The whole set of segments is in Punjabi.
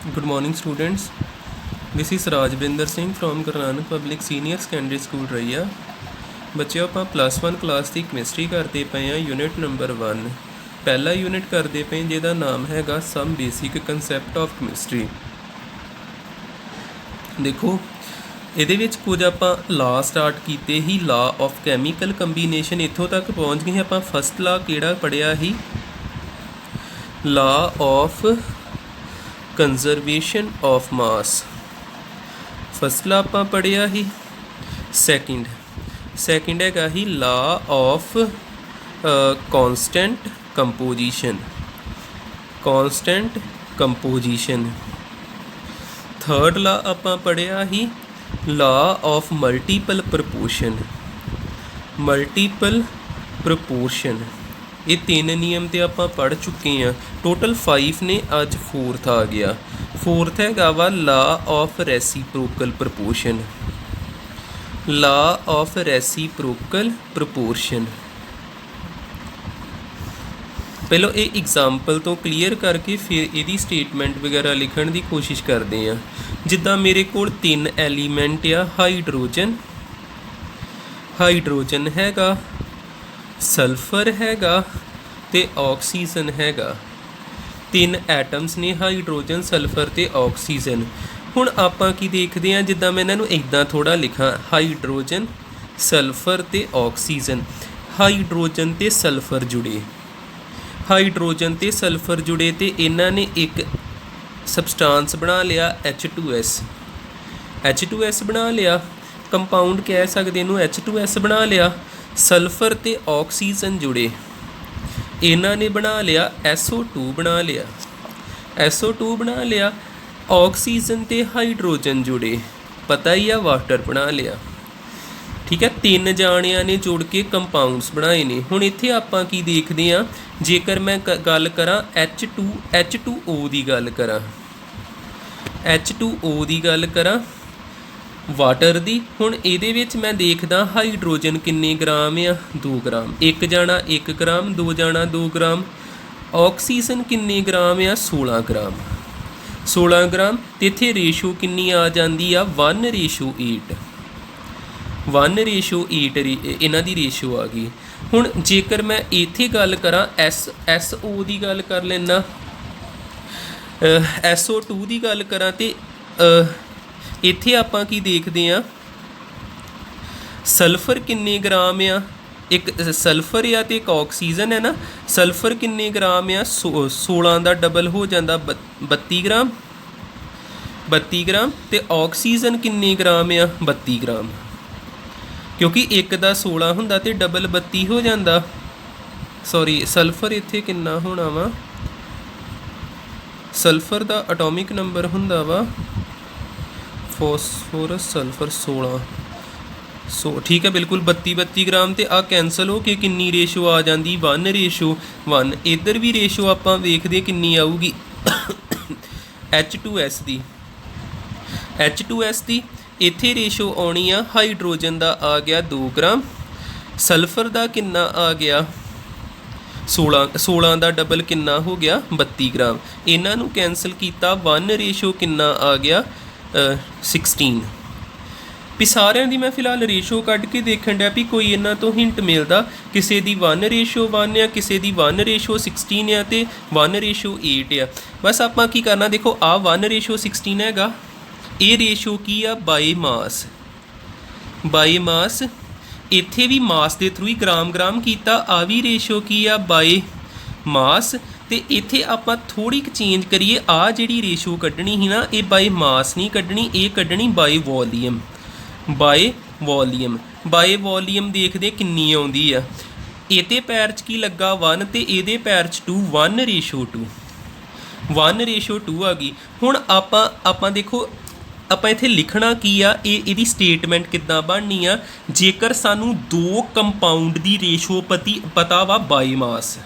Good morning, students. This is Rajvinder Singh from Guru Nanak Public Senior Secondary School Raiya. ਬੱਚਿਓ ਆਪਾਂ +1 ਕਲਾਸ ਦੀ ਕੈਮਿਸਟਰੀ ਕਰਦੇ ਪਏ ਹਾਂ ਯੂਨਿਟ ਨੰਬਰ 1। ਪਹਿਲਾ ਯੂਨਿਟ ਕਰਦੇ ਪਏ ਜਿਹਦਾ ਨਾਮ ਹੈਗਾ ਸਮ ਬੇਸਿਕ ਕਨਸੈਪਟ ਆਫ ਕੈਮਿਸਟਰੀ। ਦੇਖੋ ਇਹਦੇ ਵਿੱਚ ਕੁਝ ਆਪਾਂ ਲਾ ਸਟਾਰਟ ਕੀਤੇ ਹੀ ਲਾ ਆਫ ਕੈਮੀਕਲ ਕੰਬੀਨੇਸ਼ਨ, ਇੱਥੋਂ ਤੱਕ ਪਹੁੰਚ ਗਏ ਆਪਾਂ। ਫਸਟ ਲਾ ਕਿਹੜਾ ਪੜ੍ਹਿਆ ਸੀ? Law of conservation of mass. First law ਆਪਾਂ ਪੜ੍ਹਿਆ ਹੀ। ਸੈਕਿੰਡ ਹੈਗਾ ਹੀ law of constant composition. Third ਲਾ ਆਪਾਂ ਪੜ੍ਹਿਆ ਹੀ ਲਾ ਆਫ ਮਲਟੀਪਲ ਪ੍ਰਪੋਰਸ਼ਨ। ਇਹ 3 ਨਿਯਮ ਤੇ ਆਪਾਂ ਪੜ੍ਹ ਚੁੱਕੇ ਹਾਂ। ਟੋਟਲ 5 ਨੇ, ਅੱਜ 4th ਆ ਗਿਆ। 4th ਹੈਗਾ ਵਾ ਲਾ ਆਫ ਰੈਸੀਪ੍ਰੋਕਲ ਪ੍ਰਪੋਰਸ਼ਨ। ਪਹਿਲਾਂ ਇਹ ਐਗਜ਼ਾਮਪਲ ਤੋਂ ਕਲੀਅਰ ਕਰਕੇ ਫਿਰ ਇਹਦੀ ਸਟੇਟਮੈਂਟ ਵਗੈਰਾ ਲਿਖਣ ਦੀ ਕੋਸ਼ਿਸ਼ ਕਰਦੇ ਹਾਂ। ਜਿੱਦਾਂ ਮੇਰੇ ਕੋਲ 3 ਐਲੀਮੈਂਟ ਆ, ਹਾਈਡਰੋਜਨ ਹੈਗਾ, ਸਲਫਰ ਹੈਗਾ ਤੇ ਆਕਸੀਜਨ ਹੈਗਾ। 3 ਐਟਮਸ ਨੇ, ਹਾਈਡਰੋਜਨ, ਸਲਫਰ ਤੇ ਆਕਸੀਜਨ। ਹੁਣ ਆਪਾਂ ਕੀ ਦੇਖਦੇ ਹਾਂ, ਜਿੱਦਾਂ ਮੈਂ ਇਹਨਾਂ ਨੂੰ ਇੱਦਾਂ ਥੋੜ੍ਹਾ ਲਿਖਾਂ, ਹਾਈਡਰੋਜਨ, ਸਲਫਰ ਤੇ ਆਕਸੀਜਨ। ਹਾਈਡਰੋਜਨ ਤੇ ਸਲਫਰ ਜੁੜੇ ਤੇ ਇਹਨਾਂ ਨੇ ਇੱਕ ਸਬਸਟਾਂਸ ਬਣਾ ਲਿਆ H2S ਬਣਾ ਲਿਆ। ਕੰਪਾਊਂਡ ਕਹਿ ਸਕਦੇ ਇਹਨੂੰ, H2S ਬਣਾ ਲਿਆ। ਸਲਫਰ ਤੇ ਆਕਸੀਜਨ ਜੁੜੇ, ਇਹਨਾਂ ਨੇ ਬਣਾ ਲਿਆ SO2 ਬਣਾ ਲਿਆ। ਆਕਸੀਜਨ ਤੇ ਹਾਈਡਰੋਜਨ ਜੁੜੇ, ਪਤਾ ਹੀ ਆ, ਵਾਟਰ ਬਣਾ ਲਿਆ। ਠੀਕ ਹੈ, 3 ਜਾਣਿਆਂ ਨੇ ਜੁੜ ਕੇ ਕੰਪਾਊਂਡਸ ਬਣਾਏ ਨੇ। ਹੁਣ ਇੱਥੇ ਆਪਾਂ ਕੀ ਦੇਖਦੇ ਹਾਂ, ਜੇਕਰ ਮੈਂ ਗੱਲ ਕਰਾਂ H2O ਦੀ ਗੱਲ ਕਰਾਂ ਵਾਟਰ ਦੀ। ਹੁਣ ਇਹਦੇ ਵਿੱਚ ਮੈਂ ਦੇਖਦਾ ਹਾਈਡਰੋਜਨ ਕਿੰਨੇ ਗ੍ਰਾਮ ਆ? 2 ਗ੍ਰਾਮ। 1 ਜਾਣਾ 1 ਗ੍ਰਾਮ, 2 ਜਾਣਾ 2 ਗ੍ਰਾਮ। ਆਕਸੀਜਨ ਕਿੰਨੇ ਗ੍ਰਾਮ ਆ? 16 ਗ੍ਰਾਮ। ਤੇ ਇੱਥੇ ਰੇਸ਼ੋ ਕਿੰਨੀ ਆ ਜਾਂਦੀ ਆ? 1:8। ਇਹਨਾਂ ਦੀ ਰੇਸ਼ੋ ਆ ਗਈ। ਹੁਣ ਜੇਕਰ ਮੈਂ ਇੱਥੇ ਗੱਲ ਕਰਾਂ SO ਦੀ ਗੱਲ ਕਰ ਲੈਣਾ, SO2 ਦੀ ਗੱਲ ਕਰਾਂ ਤੇ ਇੱਥੇ ਆਪਾਂ ਕੀ ਦੇਖਦੇ ਹਾਂ, ਸਲਫਰ ਕਿੰਨੇ ਗ੍ਰਾਮ ਆ? ਇੱਕ ਸਲਫਰ ਆ ਤੇ ਇੱਕ ਆਕਸੀਜਨ ਹੈ ਨਾ। ਸਲਫਰ ਕਿੰਨੇ ਗ੍ਰਾਮ ਆ? 16 ਦਾ ਡਬਲ ਹੋ ਜਾਂਦਾ 32 ਗ੍ਰਾਮ। ਤੇ ਆਕਸੀਜਨ ਕਿੰਨੇ ਗ੍ਰਾਮ ਆ? 32 ਗ੍ਰਾਮ। ਕਿਉਂਕਿ ਇੱਕ ਦਾ 16 ਹੁੰਦਾ ਤੇ ਡਬਲ 32 ਹੋ ਜਾਂਦਾ। ਸੌਰੀ, ਸਲਫਰ ਇੱਥੇ ਕਿੰਨਾ ਹੋਣਾ ਵਾ? ਸਲਫਰ ਦਾ ਐਟੋਮਿਕ ਨੰਬਰ ਹੁੰਦਾ ਵਾ ਫੋਸਫੋਰਸ, ਸਲਫਰ 16। ਠੀਕ ਹੈ, ਬਿਲਕੁਲ 32 ਗ੍ਰਾਮ। ਤੇ ਆ ਕੈਂਸਲ ਹੋ ਕੇ ਕਿੰਨੀ ਰੇਸ਼ੋ ਆ ਜਾਂਦੀ? 1:1। ਇੱਧਰ ਵੀ ਰੇਸ਼ੋ ਆਪਾਂ ਵੇਖਦੇ ਕਿੰਨੀ ਆਊਗੀ H2S ਦੀ। ਇੱਥੇ ਰੇਸ਼ੋ ਆਉਣੀ ਆ, ਹਾਈਡਰੋਜਨ ਦਾ ਆ ਗਿਆ 2 ਗ੍ਰਾਮ, ਸਲਫਰ ਦਾ ਕਿੰਨਾ ਆ ਗਿਆ? 16 ਦਾ ਡਬਲ ਕਿੰਨਾ ਹੋ ਗਿਆ? 32 ਗ੍ਰਾਮ। ਇਹਨਾਂ ਨੂੰ ਕੈਂਸਲ ਕੀਤਾ, 1:, ਕਿੰਨਾ ਆ ਗਿਆ? 16। ਵੀ ਸਾਰਿਆਂ ਦੀ ਮੈਂ ਫਿਲਹਾਲ ਰੇਸ਼ੋ ਕੱਢ ਕੇ ਦੇਖਣ ਡਿਆ ਵੀ ਕੋਈ ਇਹਨਾਂ ਤੋਂ ਹਿੰਟ ਮਿਲਦਾ। ਕਿਸੇ ਦੀ 1:1 ਆ, ਕਿਸੇ ਦੀ 1:16 ਆ ਤੇ 1:8 ਆ। ਬਸ ਆਪਾਂ ਕੀ ਕਰਨਾ, ਦੇਖੋ ਆ 1:16 ਹੈਗਾ। ਇਹ ਰੇਸ਼ੋ ਕੀ ਆ? ਬਾਈ ਮਾਸ। ਇੱਥੇ ਵੀ ਮਾਸ ਦੇ ਥਰੂ ਹੀ ਗ੍ਰਾਮ ਕੀਤਾ। ਆ ਵੀ ਰੇਸ਼ੋ ਕੀ ਆ? ਬਾਈ ਮਾਸ। ਤੇ ਇੱਥੇ ਆਪਾਂ ਥੋੜ੍ਹੀ ਕੁ ਚੇਂਜ ਕਰੀਏ, ਆ ਜਿਹੜੀ ਰੇਸ਼ੋ ਕੱਢਣੀ ਸੀ ਨਾ, ਇਹ ਬਾਈ ਮਾਸ ਨਹੀਂ ਕੱਢਣੀ, ਇਹ ਕੱਢਣੀ ਬਾਈ ਵੋਲੀਅਮ। ਦੇਖਦੇ ਕਿੰਨੀ ਆਉਂਦੀ ਆ। ਇਹਦੇ ਪੈਰ 'ਚ ਕੀ ਲੱਗਾ? 1 ਤੇ ਇਹਦੇ ਪੈਰ 'ਚ 2। 1:2 ਆ ਗਈ। ਹੁਣ ਆਪਾਂ ਦੇਖੋ ਆਪਾਂ ਇੱਥੇ ਲਿਖਣਾ ਕੀ ਆ, ਇਹਦੀ ਸਟੇਟਮੈਂਟ ਕਿੱਦਾਂ ਬਣਨੀ ਆ। ਜੇਕਰ ਸਾਨੂੰ 2 ਕੰਪਾਊਂਡ ਦੀ ਰੇਸ਼ੋ ਪਤਾ ਵਾ ਬਾਈ ਮਾਸ,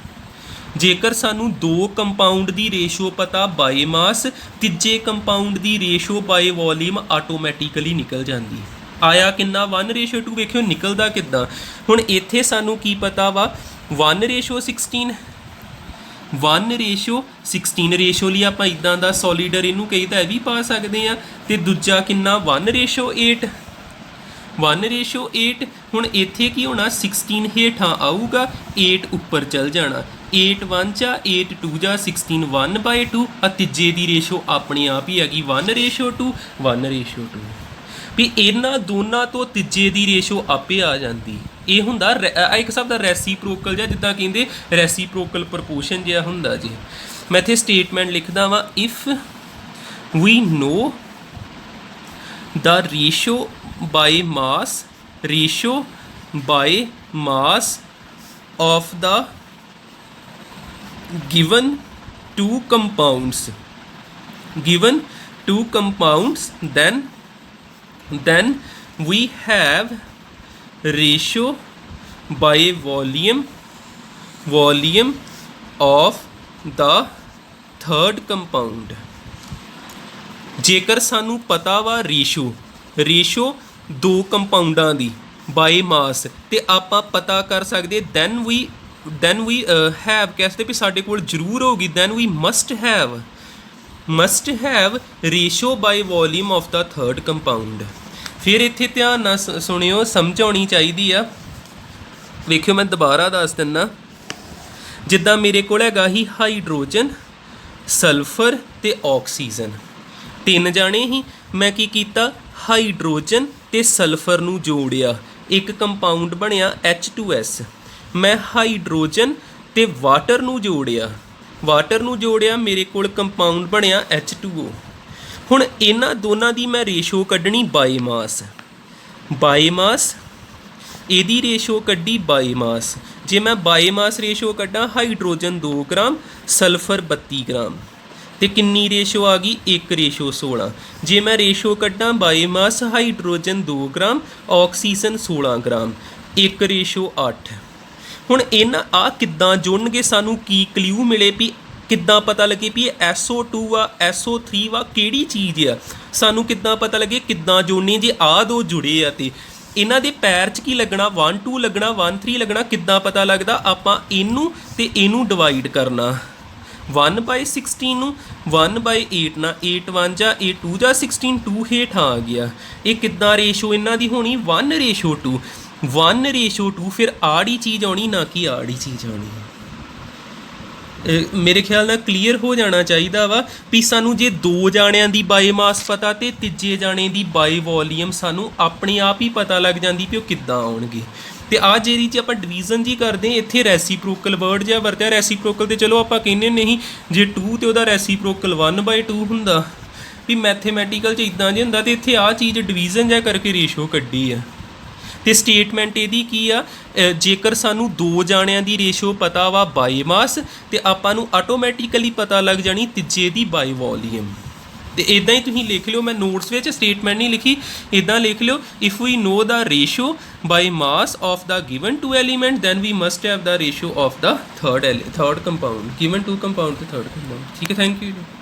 ਜੇਕਰ ਸਾਨੂੰ 2 ਕੰਪਾਊਂਡ ਦੀ ਰੇਸ਼ੋ ਪਤਾ ਬਾਈ ਮਾਸ, ਤੀਜੇ compound the ratio by volume automatically ਨਿਕਲ ਜਾਂਦੀ। ਆਇਆ ਕਿੰਨਾ? 1:2। ਵੇਖਿਓ ਨਿਕਲਦਾ ਕਿੱਦਾਂ। ਹੁਣ ਇੱਥੇ ਸਾਨੂੰ ਕੀ ਪਤਾ ਵਾ? 1:16। 1:16 ਰੇਸ਼ੋ ਲਈ ਆਪਾਂ ਇਦਾਂ ਦਾ ਸੋਲੀਡਰ ਇਹਨੂੰ ਕਹੀ ਤਾਂ ਇਹ ਵੀ ਪਾ ਸਕਦੇ ਆ। ਤੇ ਦੂਜਾ ਕਿੰਨਾ 1:8 1:8। ਹੁਣ ਇੱਥੇ ਕੀ ਹੋਣਾ 16 ਹੇਠਾਂ ਆਊਗਾ 8 ਉੱਪਰ ਚਲ ਜਾਣਾ। 8 1 ਜਾਂ 8 2 ਜਾਂ 16 1/2 ਆ ਤੀਜੇ ਦੀ ਰੇਸ਼ੋ ਆਪਣੇ ਆਪ ਹੀ ਹੈਗੀ 1:2 1:2। ਵੀ ਇਹਨਾਂ ਦੋਨਾਂ ਤੋਂ ਤੀਜੇ ਦੀ ਰੇਸ਼ੋ ਆਪੇ ਆ ਜਾਂਦੀ। ਇਹ ਹੁੰਦਾ ਇੱਕ ਹਿਸਾਬ ਦਾ ਰੈਸੀਪ੍ਰੋਕਲ ਜਿਹਾ, ਜਿੱਦਾਂ ਕਹਿੰਦੇ ਰੈਸੀਪ੍ਰੋਕਲ ਪ੍ਰਪੋਰਸ਼ਨ ਜਿਹਾ ਹੁੰਦਾ ਜੀ। ਮੈਂ ਇੱਥੇ ਸਟੇਟਮੈਂਟ ਲਿਖਦਾ ਵਾਂ, if we know the ratio by mass of the given two compounds then we have ratio by volume of the third compound। ਜੇਕਰ ਸਾਨੂੰ ਪਤਾ ਵਾ ਰੇਸ਼ੋ ਦੋ ਕੰਪਾਊਂਡਾਂ ਦੀ ਬਾਈ ਮਾਸ, ਤੇ ਆਪਾਂ ਪਤਾ ਕਰ ਸਕਦੇ ਦੈਨ ਵੀ ਹੈਵ ਕਹਿੰਦੇ ਵੀ ਸਾਡੇ ਕੋਲ ਜ਼ਰੂਰ ਹੋਊਗੀ, then we must have ratio by volume of the third compound. ਫਿਰ ਇੱਥੇ ਧਿਆਨ ਨਾਲ ਸੁਣਿਓ, ਸਮਝ ਆਉਣੀ ਚਾਹੀਦੀ ਆ। ਵੇਖਿਓ ਮੈਂ ਦੁਬਾਰਾ ਦੱਸ ਦਿੰਦਾ, ਜਿੱਦਾਂ ਮੇਰੇ ਕੋਲ ਹੈਗਾ ਹੀ ਹਾਈਡਰੋਜਨ, ਸਲਫਰ ਤੇ ਆਕਸੀਜਨ, 3 ਜਾਣੇ ਹੀ। ਮੈਂ ਕੀ ਕੀਤਾ, ਹਾਈਡਰੋਜਨ ਤੇ ਸਲਫਰ ਨੂੰ ਜੋੜਿਆ, ਇੱਕ ਕੰਪਾਊਂਡ ਬਣਿਆ H2S। ਮੈਂ ਹਾਈਡਰੋਜਨ ਤੇ ਵਾਟਰ ਨੂੰ ਜੋੜਿਆ, ਮੇਰੇ ਕੋਲ ਕੰਪਾਊਂਡ ਬਣਿਆ H2O। ਹੁਣ ਇਹਨਾਂ ਦੋਨਾਂ ਦੀ ਮੈਂ ਰੇਸ਼ੋ ਕੱਢਣੀ ਬਾਈ ਮਾਸ, ਇਹਦੀ ਰੇਸ਼ੋ ਕੱਢੀ ਬਾਈ ਮਾਸ। ਜੇ ਮੈਂ ਬਾਈ ਮਾਸ ਰੇਸ਼ੋ ਕੱਢਾਂ, ਹਾਈਡਰੋਜਨ 2 ਗ੍ਰਾਮ, ਸਲਫਰ 32 ਗ੍ਰਾਮ, ਤੇ ਕਿੰਨੀ ਰੇਸ਼ੋ ਆ ਗਈ 1:16। ਜੇ ਮੈਂ ਰੇਸ਼ੋ ਕੱਢਾਂ by mass, hydrogen 2 gram, oxygen 16 gram, 1:8। ਹੁਣ ਇਹਨਾਂ ਆ ਕਿੱਦਾਂ ਜੁੜਨਗੇ, ਸਾਨੂੰ ਕੀ ਕਲਿਊ ਮਿਲੇ ਵੀ ਕਿੱਦਾਂ ਪਤਾ ਲੱਗੇ ਵੀ ਇਹ SO2 ਆ SO3 ਵਾ ਕਿਹੜੀ ਚੀਜ਼ ਆ, ਸਾਨੂੰ ਕਿੱਦਾਂ ਪਤਾ ਲੱਗੇ ਕਿੱਦਾਂ ਜੋੜਨੀ। ਜੇ ਆਹ ਦੋ ਜੁੜੇ ਆ ਤੇ ਇਹਨਾਂ ਦੇ ਪੈਰ 'ਚ ਕੀ ਲੱਗਣਾ 1 2 ਲੱਗਣਾ 1 3 ਲੱਗਣਾ, ਕਿੱਦਾਂ ਪਤਾ ਲੱਗਦਾ, ਆਪਾਂ ਇਹਨੂੰ ਤੇ ਇਹਨੂੰ ਡਿਵਾਈਡ ਕਰਨਾ 1/16 ਨੂੰ 1/8 ਨਾਲ, 8 1 ਜਾਂ 8 2 ਜਾਂ 16 2 ਹੇਠਾਂ ਆ ਗਿਆ। ਇਹ ਕਿੱਦਾਂ ਰੇਸ਼ੋ ਇਹਨਾਂ ਦੀ ਹੋਣੀ 1:2 ਫਿਰ ਆੜੀ ਚੀਜ਼ ਆਉਣੀ, ਨਾ ਕਿ ਆੜੀ ਚੀਜ਼ ਆਉਣੀ। ਮੇਰੇ ਖਿਆਲ ਨਾਲ ਕਲੀਅਰ ਹੋ ਜਾਣਾ ਚਾਹੀਦਾ ਵਾ ਵੀ ਸਾਨੂੰ ਜੇ 2 ਜਾਣਿਆਂ ਦੀ ਬਾਈ ਮਾਸ ਪਤਾ ਤੇ ਤੀਜੇ ਜਾਣੇ ਦੀ ਬਾਈ ਵੋਲੀਅਮ ਸਾਨੂੰ ਆਪਣੇ ਆਪ ਹੀ ਪਤਾ ਲੱਗ ਜਾਂਦੀ ਵੀ ਉਹ ਕਿੱਦਾਂ ਆਉਣਗੇ। ਤੇ ਆਹ ਜਿਹੜੀ 'ਚ ਆਪਾਂ ਡਿਵੀਜ਼ਨ ਜੀ ਕਰਦੇ, ਇੱਥੇ ਰੈਸੀਪ੍ਰੋਕਲ ਵਰਡ ਜਿਹਾ ਵਰਤਿਆ। ਰੈਸੀਪ੍ਰੋਕਲ ਤੇ ਚਲੋ ਆਪਾਂ ਕਹਿੰਦੇ ਨਹੀਂ, ਜੇ 2 ਤੇ ਉਹਦਾ ਰੈਸੀਪ੍ਰੋਕਲ 1/2 ਹੁੰਦਾ, ਵੀ ਮੈਥੇਮੈਟੀਕਲ 'ਚ ਇੱਦਾਂ ਜੇ ਹੁੰਦਾ, ਤੇ ਇੱਥੇ ਆਹ ਚੀਜ਼ ਡਿਵੀਜ਼ਨ ਜਿਹਾ ਕਰਕੇ ਰੇਸ਼ੋ ਕੱਢੀ ਆ। ਤੇ ਸਟੇਟਮੈਂਟ ਇਹਦੀ ਕੀ ਆ, ਜੇਕਰ ਸਾਨੂੰ 2 ਜਾਣਿਆਂ ਦੀ ਰੇਸ਼ੋ ਪਤਾ ਵਾ ਬਾਈ ਮਾਸ, ਤੇ ਆਪਾਂ ਨੂੰ ਆਟੋਮੈਟਿਕਲੀ ਪਤਾ ਲੱਗ ਜਾਣੀ ਤੀਜੇ ਦੀ ਬਾਈ ਵੋਲੀਅਮ। ਤੇ ਇੱਦਾਂ ਹੀ ਤੁਸੀਂ ਲਿਖ ਲਿਓ, ਮੈਂ ਨੋਟਸ ਵਿੱਚ ਸਟੇਟਮੈਂਟ ਨਹੀਂ ਲਿਖੀ, ਇੱਦਾਂ ਲਿਖ ਲਿਓ, if we know the ratio by mass of the given 2 element then we must have the ratio of the third compound, given 2 compound ਤੇ ਥਰਡ ਕੰਪਾਊਂਡ। ਠੀਕ ਹੈ, ਥੈਂਕ ਯੂ ਜੀ।